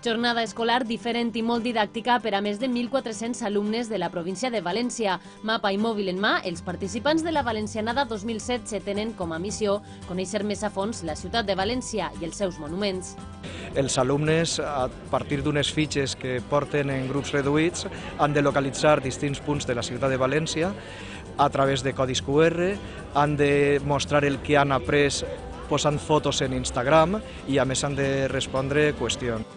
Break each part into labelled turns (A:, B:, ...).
A: Jornada escolar diferent i molt didàctica per a més de 1.400 alumnes de la província de València. Mapa i mòbil en mà, els participants de la Valencianada 2016 tenen com a missió conèixer més a fons la ciutat de València i els seus monuments.
B: Els alumnes, a partir d'unes fitxes que porten en grups reduïts, han de localitzar distints punts de la ciutat de València a través de codis QR, han de mostrar el que han après posant fotos en Instagram i a més han de respondre qüestions.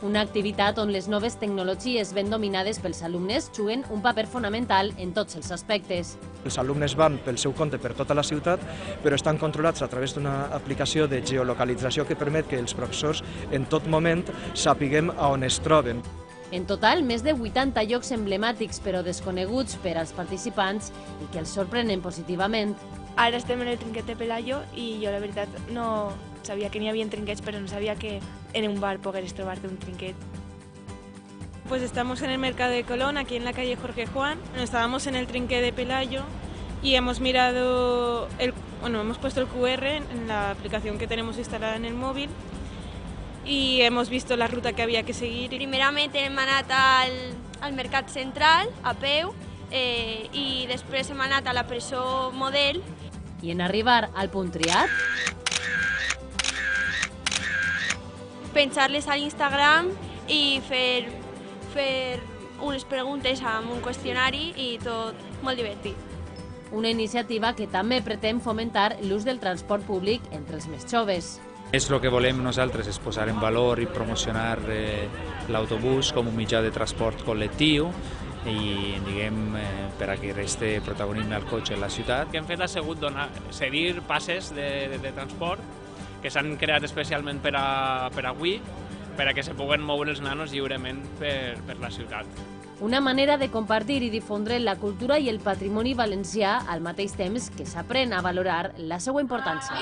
A: Una activitat on les noves tecnologies ben dominades pels alumnes juguen un paper fonamental en tots els aspectes.
B: Els alumnes van pel seu compte per tota la ciutat, però estan controlats a través d'una aplicació de geolocalització que permet que els professors en tot moment sapiguem a on es troben.
A: En total, més de 80 llocs emblemàtics però desconeguts per als participants i que els sorprenen positivament.
C: Ara estem en el trinquet de Pelayo i jo la veritat no sabia que n'hi havia trinquets, però no sabia que en un bar pogueres trobar-te un trinquet.
D: Pues estamos en el mercado de Colón, aquí en la calle Jorge Juan. Estábamos en el trinquet de Pelayo y hemos mirado, hemos puesto el QR en la aplicación que tenemos instalada en el móvil y hemos visto la ruta que había que seguir.
E: Primerament hem anat al Mercat Central, a peu, i després hem anat a la presó Model.
A: I en arribar al punt triat,
E: penjar-les a l'Instagram i fer unes preguntes amb un qüestionari i tot molt divertit.
A: una iniciativa que també pretén fomentar l'ús del transport públic entre els més joves.
F: És el que volem nosaltres, és posar en valor i promocionar l'autobús com un mitjà de transport col·lectiu i per a que reste protagonisme al cotxe en la ciutat.
G: El que hem fet ha sigut cedir passes de transport que s'han creat especialment per avui, per a que se puguen moure els nanos lliurement per la ciutat.
A: Una manera de compartir i difondre la cultura i el patrimoni valencià al mateix temps que s'aprèn a valorar la seva importància.